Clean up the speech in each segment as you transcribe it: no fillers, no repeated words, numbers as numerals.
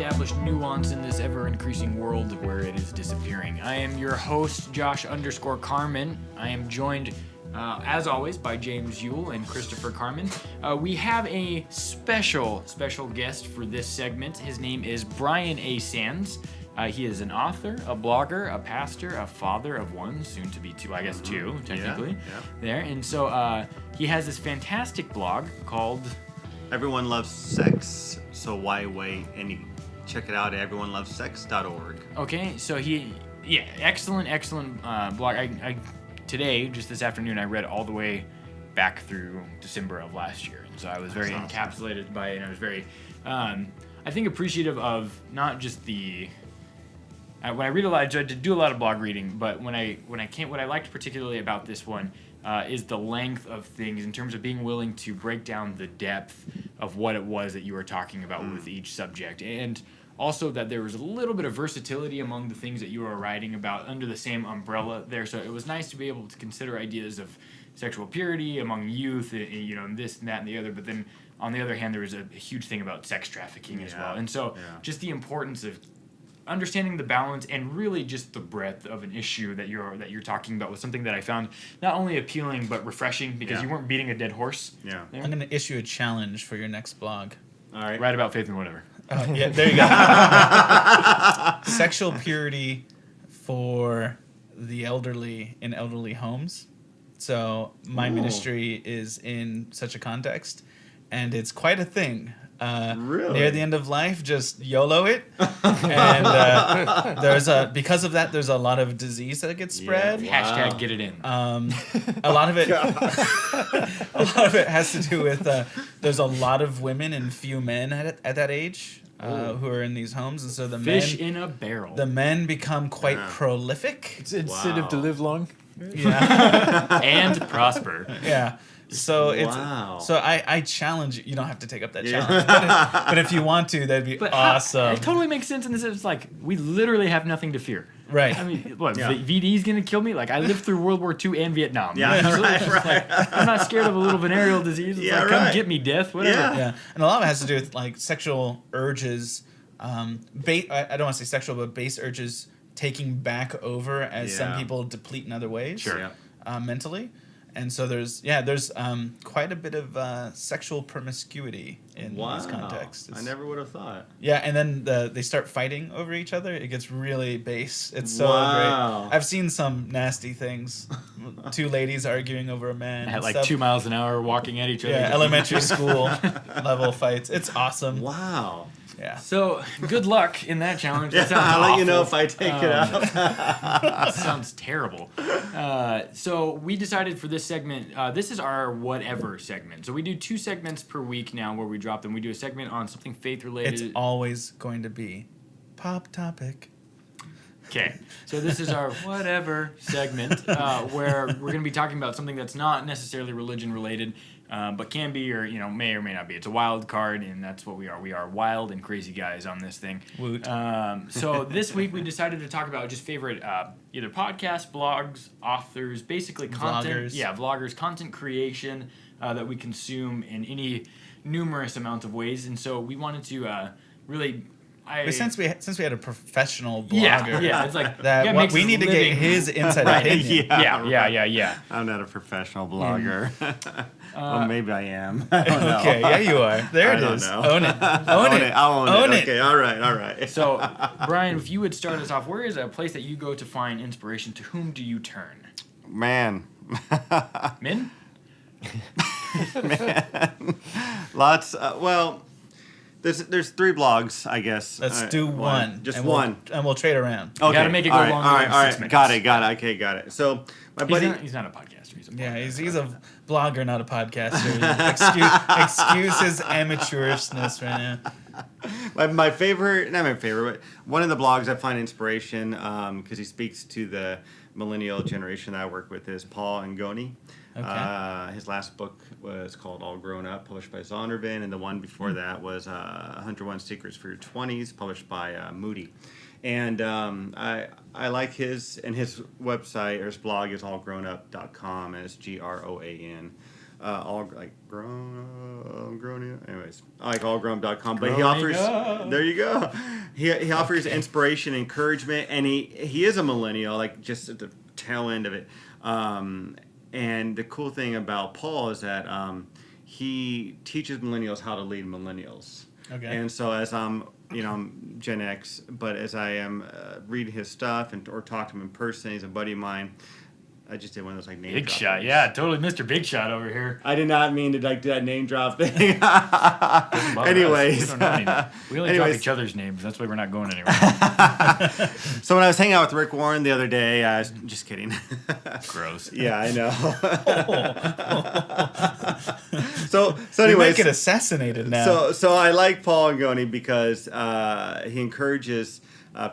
establish nuance in this ever-increasing world where it is disappearing. I am your host, Josh_Carmen. I am joined, as always, by James Yule and Christopher Carmen. We have a special guest for this segment. His name is Brian A. Sands. He is an author, a blogger, a pastor, a father of one, soon to be two, I guess two, technically, there. And so he has this fantastic blog called... Everyone Loves Sex, so why wait? And you check it out at everyonelovessex.org. Okay, so excellent blog. Today, just this afternoon, I read all the way back through December of last year. And so I was very encapsulated by it, and I was very, I think, appreciative of not just the... when I read a lot, I do a lot of blog reading, but what I liked particularly about this one is the length of things in terms of being willing to break down the depth of what it was that you were talking about with each subject, and also that there was a little bit of versatility among the things that you were writing about under the same umbrella there. So it was nice to be able to consider ideas of sexual purity among youth, and this and that and the other, but then on the other hand, there was a huge thing about sex trafficking as well. And so just the importance of understanding the balance and really just the breadth of an issue that you're talking about was something that I found not only appealing but refreshing, because you weren't beating a dead horse. Yeah. I'm going to issue a challenge for your next blog. All right. Write about faith and whatever. Yeah, there you go. Sexual purity for the elderly in elderly homes. So my ministry is in such a context, and it's quite a thing. Really? Near the end of life, just YOLO it. And because of that, there's a lot of disease that gets spread. Yeah, wow. #get it in. A lot of it has to do with there's a lot of women and few men at that age who are in these homes, and so the fish in a barrel. The men become quite prolific. It's incentive to live long. Yeah. And prosper. Yeah. So I challenge you. You don't have to take up that challenge, but if you want to, that'd be awesome. It totally makes sense in the sense, like, we literally have nothing to fear. Right. I mean, what, VD's gonna kill me? Like, I lived through World War II and Vietnam. Yeah, right. Like, I'm not scared of a little venereal disease. It's come get me, death, whatever. Yeah. And a lot of it has to do with, like, sexual urges. I don't want to say sexual, but base urges taking back over as some people deplete in other ways. Sure. Mentally. And so there's quite a bit of sexual promiscuity in these contexts. I never would have thought. Yeah, and then they start fighting over each other. It gets really base. It's so great. I've seen some nasty things. Two ladies arguing over a man. At like 2 miles an hour walking at each other. Yeah, elementary school level fights. It's awesome. Wow. Yeah. So good luck in that challenge. I'll let you know if I take it out. That sounds terrible. So we decided for this segment, this is our whatever segment. So we do 2 segments per week now where we drop them. We do a segment on something faith related. It's always going to be pop topic. Okay, so this is our whatever segment where we're going to be talking about something that's not necessarily religion related, but can be, or may or may not be. It's a wild card, and that's what we are. We are wild and crazy guys on this thing. Woot. So this week we decided to talk about just favorite either podcasts, blogs, authors, basically content. Vloggers. Yeah, vloggers, content creation that we consume in any numerous amount of ways, and so we wanted to really. Since we had a professional blogger, it's like that we need to get his inside opinion. Yeah. I'm not a professional blogger. Well, maybe I am. I don't know. Okay, yeah, you are. There it is. Own it. Own it. I'll own it. Okay, all right. So, Brian, if you would start us off, where is a place that you go to find inspiration? To whom do you turn? Man. Men? Man. Lots. There's 3 blogs, I guess. Let's do one. Just and one. We'll trade around. Okay. You gotta make it go longer than 6 minutes. Got it. Okay, got it. So my buddy... He's not a podcaster. He's a podcaster. He's a blogger, not a podcaster. Excuse his amateurishness right now. My favorite, not my favorite, but one of the blogs I find inspiration because he speaks to the millennial generation that I work with is Paul Ngoni. Okay. His last book was called All Grown Up, published by Zondervan, and the one before that was 101 Secrets for Your 20s, published by Moody. And I like his website, or his blog is allgrownup.com, and it's GROAN. all like grown. Anyways, I like allgrown.com. But he offers. There you go. He offers inspiration, encouragement, and he is a millennial, like just at the tail end of it. And the cool thing about Paul is that he teaches millennials how to lead millennials. Okay. And so as I'm Gen X, but as I am reading his stuff or talk to him in person, he's a buddy of mine. I just did one of those like name Big drop shot, things. yeah, totally, Mr. Big Shot over here. I did not mean to like do that name drop thing. Anyways, Anyways, we don't know any- we only drop anyways. each other's names. That's why we're not going anywhere. So when I was hanging out with Rick Warren the other day, I was just kidding. Gross. Yeah, I know. so You anyways, might get assassinated now. So I like Paul Angoni because he encourages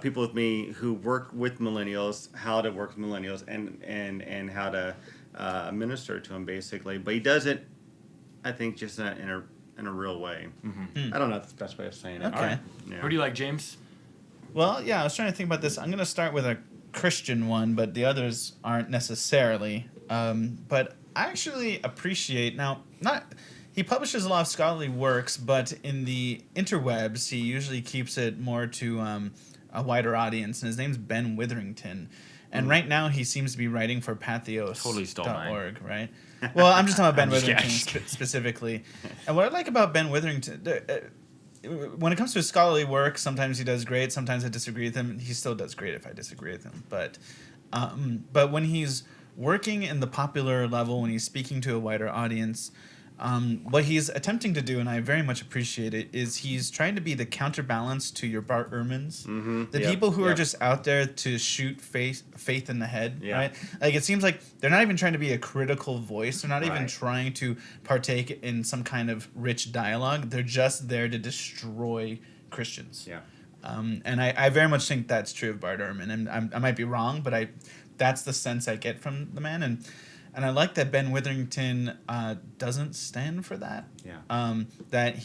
people with me who work with millennials how to work with millennials and how to minister to them basically. But he does it, I think, just in a real way. I don't know if that's the best way of saying it. Okay. All right. Yeah. Who do you like, James? Well, yeah, I was trying to think about this. I'm going to start with a Christian one, but the others aren't necessarily. But I actually appreciate he publishes a lot of scholarly works, but in the interwebs, he usually keeps it more to a wider audience, and his name's Ben Witherington. And right now, he seems to be writing for pathos.org, Totally stole mine. right? Well, I'm just talking about Ben I'm just Witherington specifically. And what I like about Ben Witherington, when it comes to his scholarly work, sometimes he does great, sometimes I disagree with him. He still does great if I disagree with him. But when he's working in the popular level, when he's speaking to a wider audience, what he's attempting to do, and I very much appreciate it, is he's trying to be the counterbalance to your Bart Ehrmans, the people who are just out there to shoot faith in the head, right? Like it seems like they're not even trying to be a critical voice. They're not even trying to partake in some kind of rich dialogue. They're just there to destroy Christians. Yeah. And I very much think that's true of Bart Ehrman, and I might be wrong, but that's the sense I get from the man, and I like that Ben Witherington doesn't stand for that. Yeah. That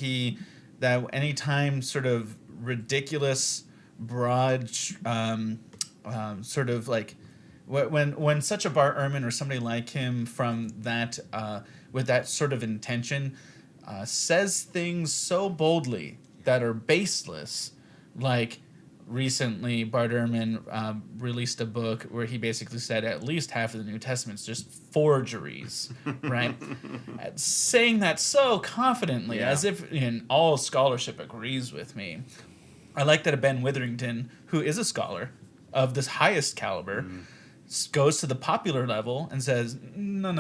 anytime sort of ridiculous, broad, sort of like when such a Bart Ehrman or somebody like him from that with that sort of intention says things so boldly that are baseless, like. Recently, Bart Ehrman released a book where he basically said at least half of the New Testament's just forgeries, right? Saying that so confidently, as if all scholarship agrees with me. I like that Ben Witherington, who is a scholar of this highest caliber, goes to the popular level and says, no.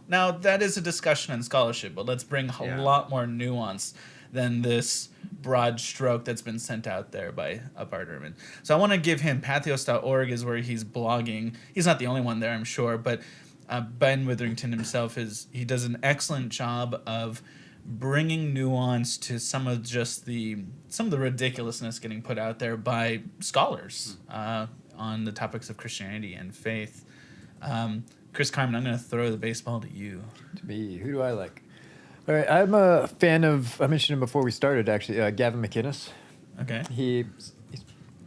Now, that is a discussion on scholarship, but let's bring a lot more nuance than this broad stroke that's been sent out there by Bart Ehrman. So I want to give him pathos.org is where he's blogging. He's not the only one there, I'm sure, but Ben Witherington himself he does an excellent job of bringing nuance to some of the ridiculousness getting put out there by scholars on the topics of Christianity and faith. Chris Carmen, I'm going to throw the baseball to you. To me, who do I like? All right, I'm a fan of, I mentioned him before we started, actually, Gavin McInnes. Okay.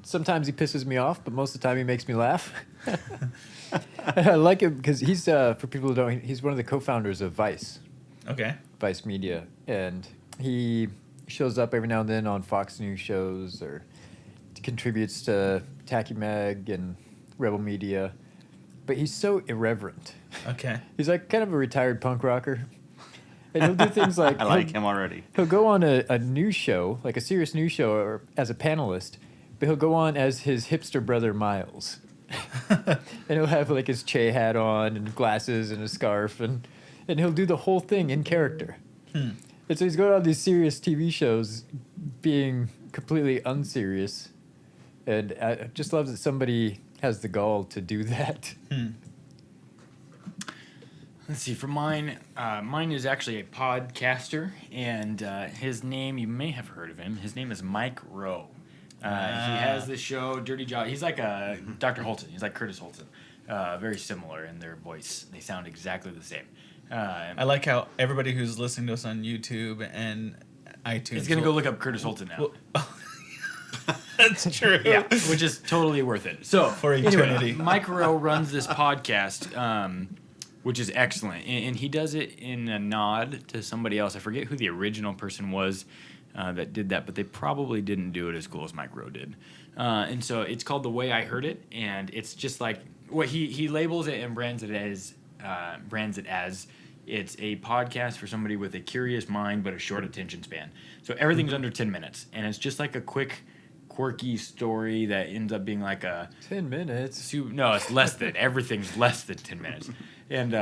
Sometimes he pisses me off, but most of the time he makes me laugh. I like him because he's, for people who don't, he's one of the co-founders of Vice. Okay. Vice Media. And he shows up every now and then on Fox News shows or contributes to Tacky Mag and Rebel Media. But he's so irreverent. Okay. He's like kind of a retired punk rocker. And he'll do things like... I like him already. He'll go on a news show, like a serious news show, or as a panelist, but he'll go on as his hipster brother, Miles. And he'll have like his Che hat on and glasses and a scarf, and he'll do the whole thing in character. And so he's going on these serious TV shows being completely unserious. And I just love that somebody has the gall to do that. Let's see, for mine is actually a podcaster, and his name, you may have heard of him. His name is Mike Rowe. He has this show, Dirty Job. He's like a Dr. Holton. He's like Curtis Holton. Very similar in their voice. They sound exactly the same. I like how everybody who's listening to us on YouTube and iTunes... He's going to go look up Curtis Holton now. That's true. Yeah, which is totally worth it. So, For eternity. Mike Rowe runs this podcast... which is excellent. And he does it in a nod to somebody else. I forget who the original person was that did that, but they probably didn't do it as cool as Mike Rowe did. And so it's called The Way I Heard It, and it's just like what he labels it and brands it as it's a podcast for somebody with a curious mind but a short attention span. So everything's under 10 minutes, and it's just like a quick, quirky story that ends up being like a 10 minutes. No, it's less than. Everything's less than 10 minutes, and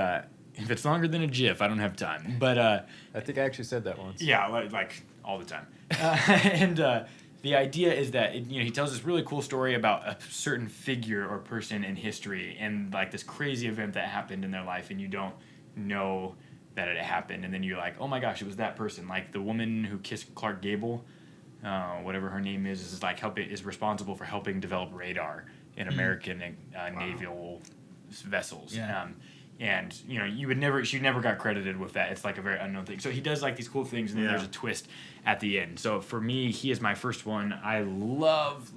if it's longer than a GIF, I don't have time. But I think I actually said that once. yeah, like all the time. And the idea is that he tells this really cool story about a certain figure or person in history and like this crazy event that happened in their life, and you don't know that it happened, and then you're like, oh my gosh, it was that person. Like the woman who kissed Clark Gable, whatever her name is responsible for helping develop radar in American naval vessels. Yeah. And she never got credited with that. It's like a very unknown thing. So he does like these cool things, and then there's a twist at the end. So for me, he is my first one. I love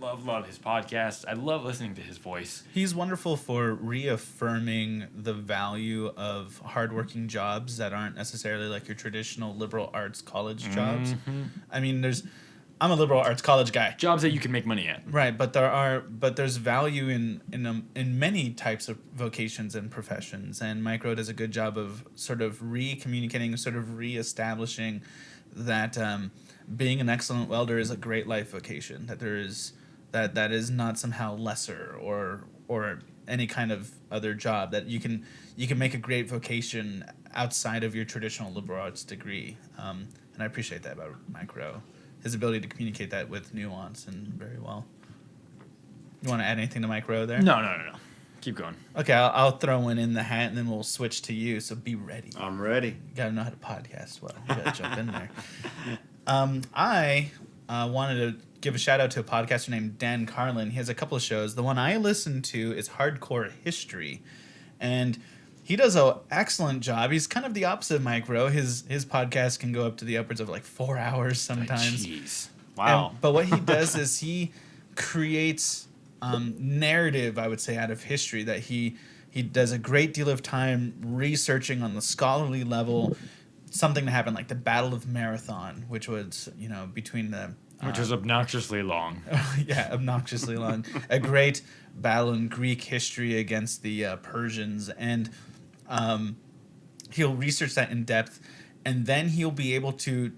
his podcast. I love listening to his voice. He's wonderful for reaffirming the value of hardworking jobs that aren't necessarily like your traditional liberal arts college jobs. I mean, I'm a liberal arts college guy. Jobs that you can make money at. Right, but there's value in many types of vocations and professions, and Mike Rowe does a good job of sort of communicating, sort of reestablishing that being an excellent welder is a great life vocation. That there is that is not somehow lesser or any kind of other job. That you can make a great vocation outside of your traditional liberal arts degree, and I appreciate that about Mike Rowe. His ability to communicate that with nuance and very well. You want to add anything to Mike Rowe there? No. Keep going. Okay, I'll throw one in the hat, and then we'll switch to you, so be ready. I'm ready. You got to know how to podcast well. You got to jump in there. I wanted to give a shout-out to a podcaster named Dan Carlin. He has a couple of shows. The one I listen to is Hardcore History, and he does an excellent job. He's kind of the opposite of Mike Rowe. His podcast can go up to the upwards of like 4 hours sometimes. Jeez. Wow. But what he does is he creates narrative, I would say, out of history. That he does a great deal of time researching on the scholarly level something that happened, like the Battle of Marathon, which was between the which was obnoxiously long. Yeah, obnoxiously long. A great battle in Greek history against the Persians, and he'll research that in depth, and then he'll be able to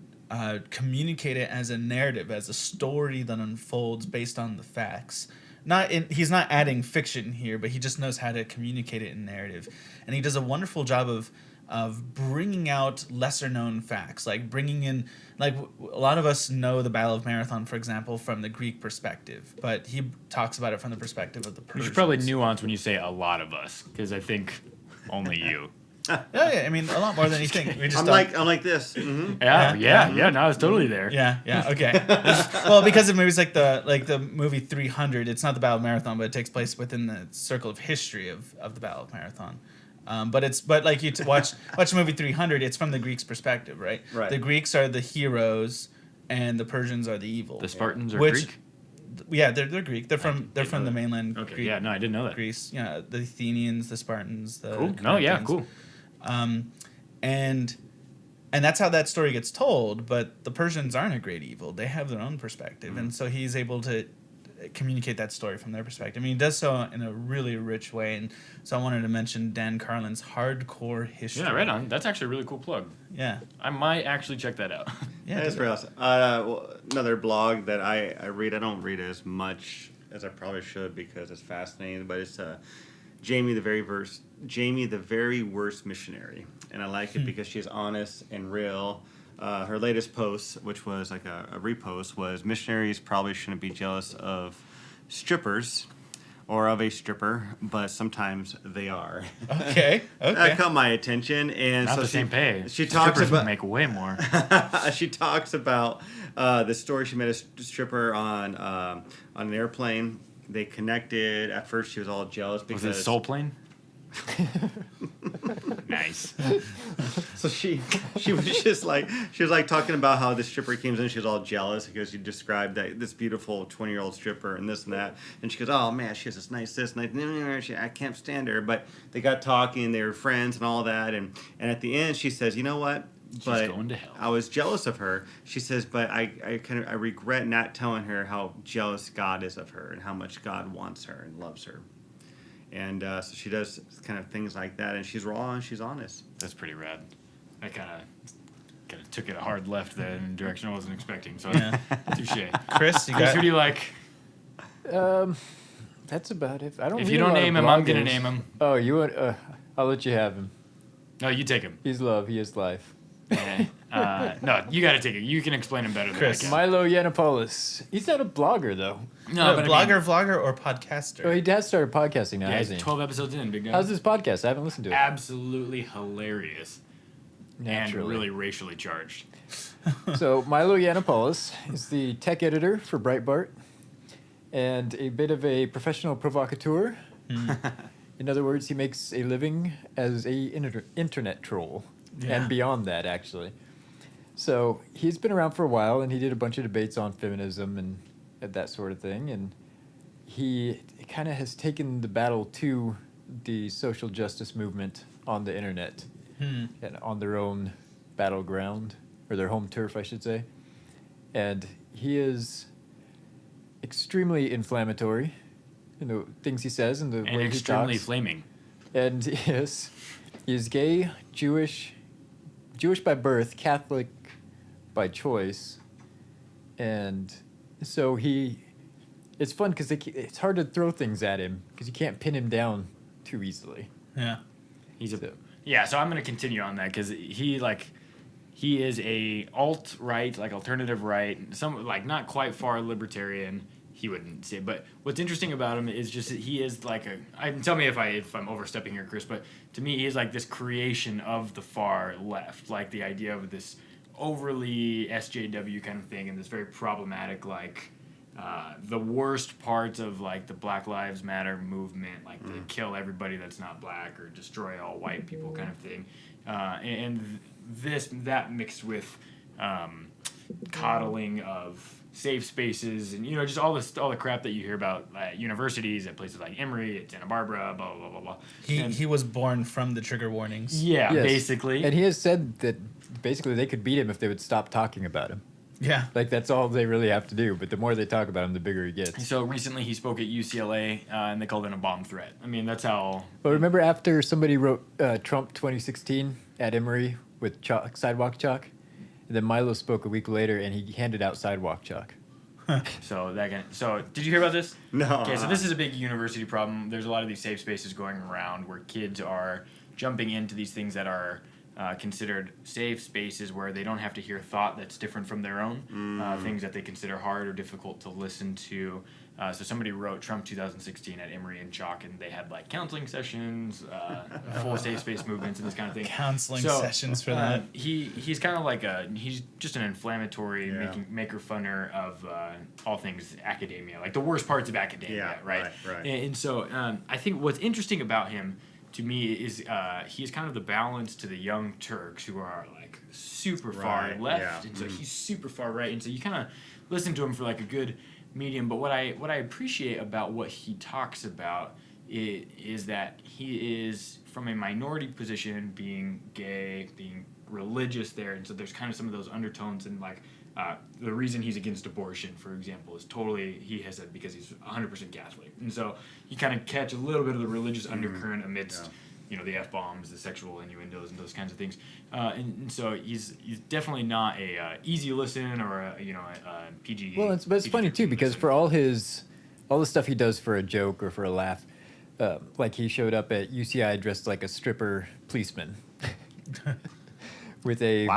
communicate it as a narrative, as a story that unfolds based on the facts. He's not adding fiction here, but he just knows how to communicate it in narrative, and he does a wonderful job of bringing out lesser known facts, like bringing in, like a lot of us know the Battle of Marathon, for example, from the Greek perspective, but he talks about it from the perspective of the Persians. You should probably nuance when you say a lot of us, because I think only you. Yeah, I mean, a lot more than you think. I'm like this. Mm-hmm. Yeah. No, I was totally there. Yeah. Okay. Well, because of movies like the movie 300, it's not the Battle of Marathon, but it takes place within the circle of history of the Battle of Marathon. But like you watch the movie 300, it's from the Greeks' perspective, right? Right. The Greeks are the heroes, and the Persians are the evil. The Spartans are Greek. Yeah, they're Greek. They're from the mainland. Okay. Greek, yeah. No, I didn't know that. Greece. Yeah, the Athenians, the Spartans. The Cool. No. Yeah. Corinthians. Cool. And that's how that story gets told. But the Persians aren't a great evil. They have their own perspective, and so he's able to communicate that story from their perspective. I mean, he does so in a really rich way, and so I wanted to mention Dan Carlin's Hardcore History. Yeah, right on. That's actually a really cool plug. Yeah. I might actually check that out. Yeah, that's pretty awesome. Another blog that I read. I don't read as much as I probably should because it's fascinating, but it's Jamie the Very Worst Missionary, and I like it because she's honest and real. Her latest post, which was like a repost, was missionaries probably shouldn't be jealous of strippers or of a stripper, but sometimes they are. Okay. That caught my attention, and Not so the same pay. She talks Strippers about make way more. She talks about the story. She met a stripper on an airplane. They connected. At first, she was all jealous because Was it Soul Plane? Nice. So she was like talking about how the stripper came in. She was all jealous because you described that this beautiful 20-year-old stripper and this and that. And she goes, "Oh man, she has this nice I can't stand her." But they got talking. They were friends and all that. And at the end, she says, "You know what? But going to hell." I was jealous of her." She says, "But I regret not telling her how jealous God is of her and how much God wants her and loves her." And so she does kind of things like that, and she's raw and she's honest. That's pretty rad. I kind of took it a hard left there in a direction I wasn't expecting. So touche. Chris, Who do you like? That's about it. I don't. If read you a don't lot of name him, I'm gonna bloggers. name him. Oh, you want? I'll let you have him. No, you take him. He's love. He is life. No, you got to take it. You can explain him better Chris. than I Milo Yiannopoulos. He's not a blogger though. can. No, but blogger, vlogger, or podcaster? Oh, he has started podcasting now, yeah, hasn't he's he? 12 episodes in, big guy. How's his podcast? I haven't listened to it. Absolutely hilarious Naturally. and really racially charged. So Milo Yiannopoulos is the tech editor for Breitbart, and a bit of a professional provocateur. In other words, he makes a living as a internet troll, and beyond that, actually. So he's been around for a while, and he did a bunch of debates on feminism and that sort of thing, and he kind of has taken the battle to the social justice movement on the internet, and on their own battleground, or their home turf, I should say. And he is extremely inflammatory in the things he says and the And way extremely he talks. flaming. And yes, he's gay, Jewish by birth, Catholic by choice, and so it's fun because it's hard to throw things at him because you can't pin him down too easily. Yeah. So I'm gonna continue on that because he is a alt-right, like alternative right, some like not quite far libertarian. He wouldn't say, but what's interesting about him is just that he is like tell me if I'm overstepping here, Chris, but to me he is like this creation of the far left, like the idea of this overly SJW kind of thing and this very problematic the worst parts of like the Black Lives Matter movement, like the kill everybody that's not black or destroy all white people kind of thing, and that mixed with coddling of safe spaces and just all the crap that you hear about at universities, at places like Emory, at Santa Barbara, blah blah blah blah. He was born from the trigger warnings. Yeah, Yes. basically. And he has said that basically they could beat him if they would stop talking about him. Yeah. Like that's all they really have to do. But the more they talk about him, the bigger he gets. So recently he spoke at UCLA and they called it a bomb threat. I mean, that's how. But remember after somebody wrote Trump 2016 at Emory with sidewalk chalk, and then Milo spoke a week later and he handed out sidewalk chalk. So did you hear about this? No. Okay, so this is a big university problem. There's a lot of these safe spaces going around where kids are jumping into these things that are considered safe spaces where they don't have to hear thought that's different from their own, things that they consider hard or difficult to listen to. So somebody wrote Trump 2016 at Emory and Chalk, and they had like counseling sessions, full safe space movements, and this kind of thing. Counseling sessions for that. He's kind of he's just an inflammatory maker funner of all things academia, like the worst parts of academia, right? And so I think what's interesting about him to me is he's kind of the balance to the Young Turks who are like super far left, and so he's super far right, and so you kind of listen to him for like a good medium. But what I appreciate about what he talks about is that he is from a minority position, being gay, being religious there, and so there's kind of some of those undertones, and like the reason he's against abortion, for example, is totally, he has said, because he's 100% Catholic, and so you kind of catch a little bit of the religious undercurrent amidst the F-bombs, the sexual innuendos, and those kinds of things, and so he's definitely not a easy listen or a PG. Well, it's funny too because for all the stuff he does for a joke or for a laugh, like he showed up at UCI dressed like a stripper policeman. With a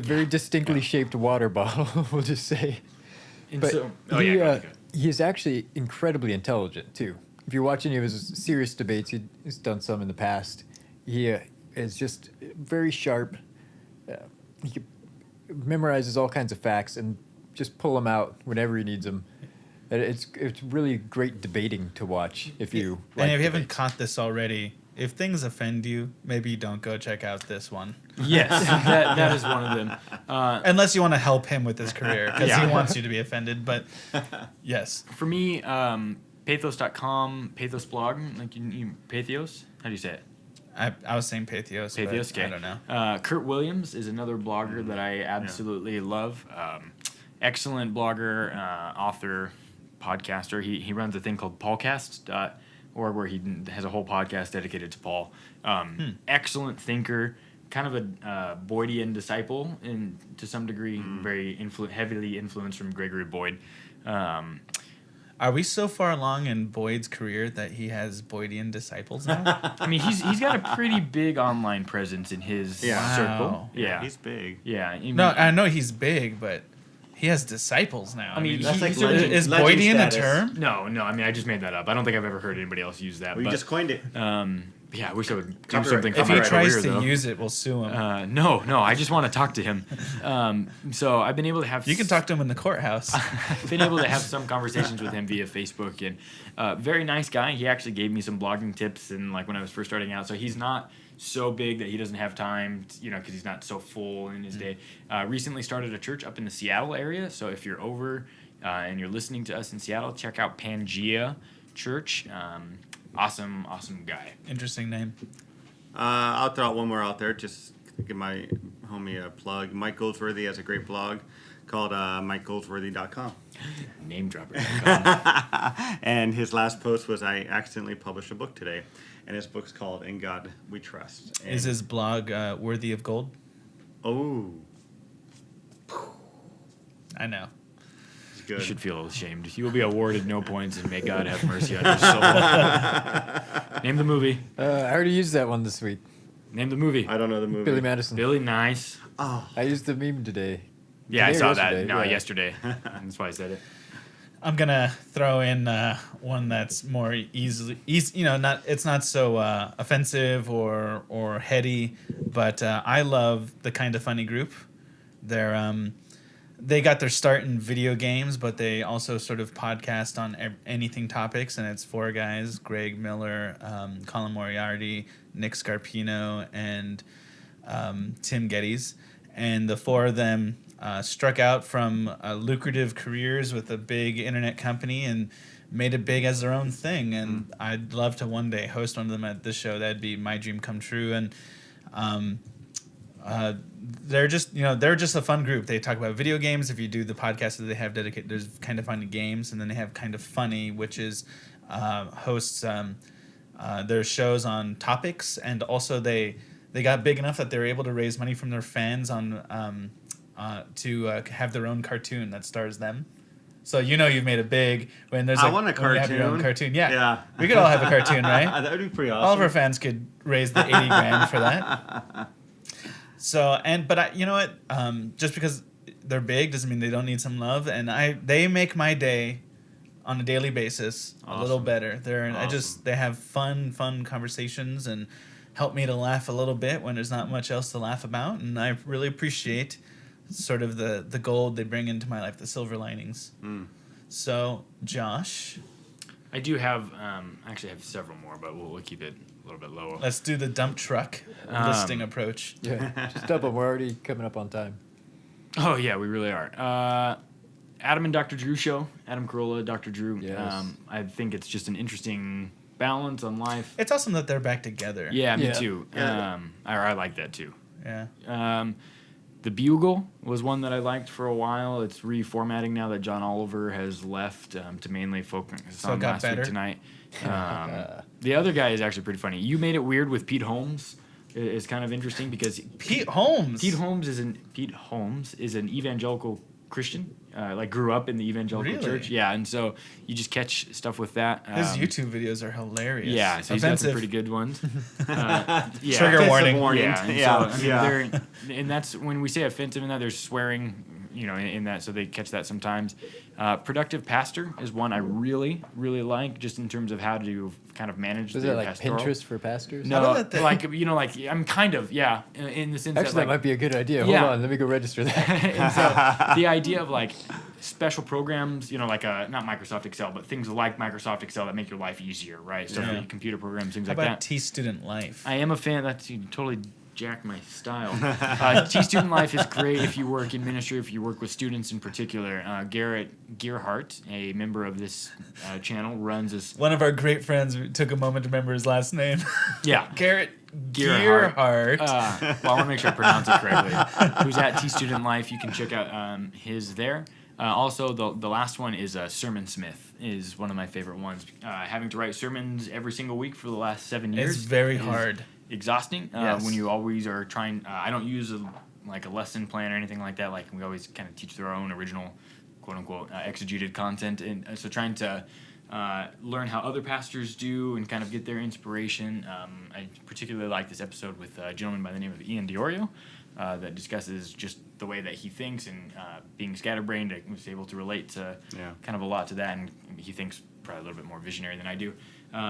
very distinctly shaped water bottle, we'll just say. And but so, he is actually incredibly intelligent too. If you watch any of his serious debates, he's done some in the past. He is just very sharp. He memorizes all kinds of facts and just pull them out whenever he needs them. And it's really great debating to watch if you. And if you debates. haven't caught this already, if things offend you, maybe don't go check out this one. Yes, that is one of them. Unless you want to help him with his career, because Yeah. he wants you to be offended. But yes, For me, pathos.com, Pathos blog, like Pathos. How do you say it? I was saying Pathos. Pathos, but I okay. don't know. Kurt Williams is another blogger that I absolutely love. Excellent blogger, author, podcaster. He runs a thing called paulcast.org where he has a whole podcast dedicated to Paul. Excellent thinker, kind of a Boydian disciple, and to some degree, very heavily influenced from Gregory Boyd. Are we so far along in Boyd's career that he has Boydian disciples now? I mean, he's got a pretty big online presence in his circle. Wow. Yeah, He's big. yeah. I mean, No, I know he's big, but he has disciples now. I mean, That's like he's legend- is legend Boydian status. a term? no. I mean, I just made that up. I don't think I've ever heard anybody else use that. We but, just coined it. yeah, I wish I would do Copyright. something. If he copyright tries career, to though. use it, we'll sue him. No, I just want to talk to him. So I've been able to have. You can talk to him in the courthouse. I've been able to have some conversations with him via Facebook, and very nice guy. He actually gave me some blogging tips, and like when I was first starting out. So he's not so big that he doesn't have time, because he's not so full in his day. Recently started a church up in the Seattle area. So if you're over and you're listening to us in Seattle, check out Pangea Church. Awesome guy. Interesting name. I'll throw out one more out there. Just give my homie a plug. Mike Goldsworthy has a great blog called MikeGoldsworthy.com. Name dropper. And his last post was, I accidentally published a book today. And his book's called In God We Trust. And, Is his blog worthy of gold? Oh, I know. it's You good. should feel ashamed. You will be awarded no points, and may God have mercy on your soul. Name the movie. I already used that one this week. Name the movie. I don't know the movie. Billy Madison. Billy, nice. Oh, I used the meme today. Yeah, I Today or saw that. yesterday? No, Yeah. yesterday. That's why I said it. I'm gonna throw in one that's more easy. Not it's not so offensive or heady, but I love the Kind of Funny group. They got their start in video games, but they also sort of podcast on anything topics, and it's four guys: Greg Miller, Colin Moriarty, Nick Scarpino, and Tim Geddes. And the four of them struck out from lucrative careers with a big internet company and made it big as their own thing. And I'd love to one day host one of them at this show. That'd be my dream come true. And they're just a fun group. They talk about video games. If you do the podcast that they have dedicated, there's Kind of Funny Games, and then they have Kind of Funny, which is hosts their shows on topics, and also they got big enough that they were able to raise money from their fans on to have their own cartoon that stars them. So you've made it big when there's I want a when you have your own cartoon. cartoon. Yeah. Yeah. We could all have a cartoon, right? that would be pretty awesome. All of our fans could raise the 80 grand for that. So, but you know what? Just because they're big doesn't mean they don't need some love. And they make my day on a daily basis a little better. They have fun conversations and help me to laugh a little bit when there's not much else to laugh about. And I really appreciate sort of the gold they bring into my life, the silver linings. So, Josh, I do have, actually have several more, but we'll keep it a little bit low. let's do the dump truck listing approach. Yeah, just double. We're already coming up on time. Oh, yeah, we really are. Adam and Dr. Drew show. Adam Carolla, Dr. Drew. Yes. I think it's just an interesting balance on life. It's awesome that they're back together. Yeah, me Yeah. too. Yeah. I like that too. Yeah. The Bugle was one that I liked for a while. It's reformatting now that John Oliver has left to mainly focus So it on got Last better? Week Tonight. The other guy is actually pretty funny. You Made It Weird with Pete Holmes is kind of interesting because Pete Holmes. Pete Holmes is an evangelical Christian. Grew up in the evangelical Really? church. Yeah, and so you just catch stuff with that. His YouTube videos are hilarious. Yeah, so he's got some pretty good ones. Yeah. Trigger Offensive warning. warning. Yeah, and Yeah, so, I mean, and that's when we say offensive in that, there's swearing, in that, so they catch that sometimes. Productive Pastor is one I really, really like, just in terms of how to kind of manage Is the that like pastoral. Pinterest for pastors? No, I know that I'm kind of, in the sense Actually, that that, might be a good idea. Yeah. Hold on, let me go register that. and so the idea of special programs, like not Microsoft Excel, but things like Microsoft Excel that make your life easier, right? So Yeah. computer programs, things How like about that. T-Student Life? I am a fan. That's you totally jacked my style. T-Student Life is great if you work in ministry, if you work with students in particular. Garrett Gearhart, a member of this channel, runs this. One of our great friends took a moment to remember his last name. Yeah. Garrett Gearhart. Gearhart. Well, I want to make sure I pronounce it correctly. Who's at T-Student Life. You can check out his there. Also, the last one is Sermon Smith is one of my favorite ones. Having to write sermons every single week for the last 7 years. It's very hard. Exhausting. Yes. When you always are trying. I don't use a lesson plan or anything like that. Like we always kind of teach through our own original, quote unquote, exegeted content, and so trying to learn how other pastors do and kind of get their inspiration. I particularly like this episode with a gentleman by the name of Ian Diorio that discusses just the way that he thinks and being scatterbrained. I was able to relate to kind of a lot to that, and he thinks probably a little bit more visionary than I do.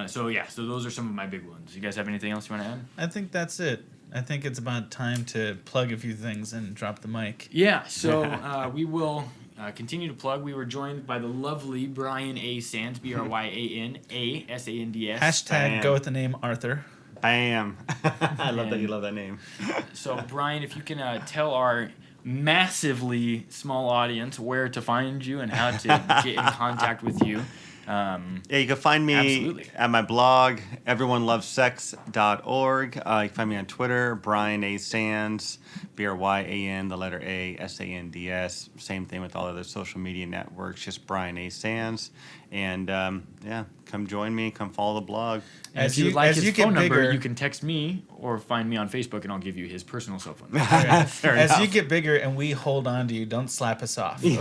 So those are some of my big ones. You guys have anything else you want to add? I think that's it. I think it's about time to plug a few things and drop the mic. Yeah, so we will continue to plug. We were joined by the lovely Brian A. Sands, BryanASands. Hashtag go with the name Arthur. Bam. I love that you love that name. So, Brian, if you can tell our massively small audience where to find you and how to get in contact with you. You can find me Absolutely. at my blog, everyonelovessex.org. You can find me on Twitter, Brian A. Sands, Bryan, the letter A, Sands. Same thing with all other social media networks, just Brian A. Sands. And come join me, come follow the blog. And if you would like his phone number, you can text me or find me on Facebook, and I'll give you his personal cell phone. As you get bigger and we hold on to you, don't slap us off. Okay?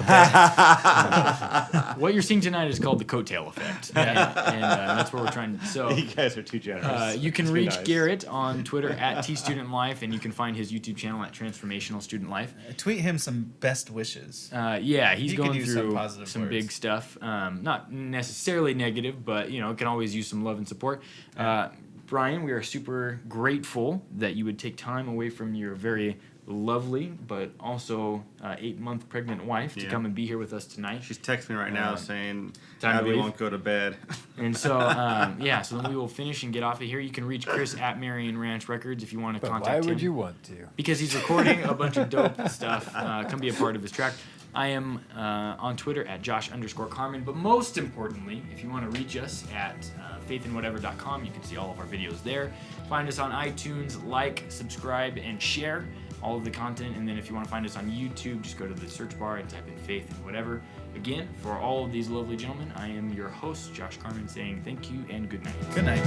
What you're seeing tonight is called the coattail effect, and that's what we're trying to. So You guys are too generous. you can Too reach nice. Garrett on Twitter at TStudentLife, and you can find his YouTube channel at Transformational Student Life. Tweet him some best wishes. He's He could going use some through positive some words. big stuff. Not necessarily negative, but can always use some love and support. Brian, we are super grateful that you would take time away from your very lovely but also 8-month pregnant wife to come and be here with us tonight. She's texting me right now saying time to Abby leave. won't go to bed. And so, so then we will finish and get off of here. You can reach Chris at Marion Ranch Records if you want to But contact him. why would you want to? Because he's recording a bunch of dope stuff. Come be a part of his track. I am on Twitter at Josh_Carmen. But most importantly, if you want to reach us at faithandwhatever.com, you can see all of our videos there. Find us on iTunes, like, subscribe, and share all of the content. And then if you want to find us on YouTube, just go to the search bar and type in Faith and Whatever. Again, for all of these lovely gentlemen, I am your host, Josh Carmen, saying thank you and good night. Good night.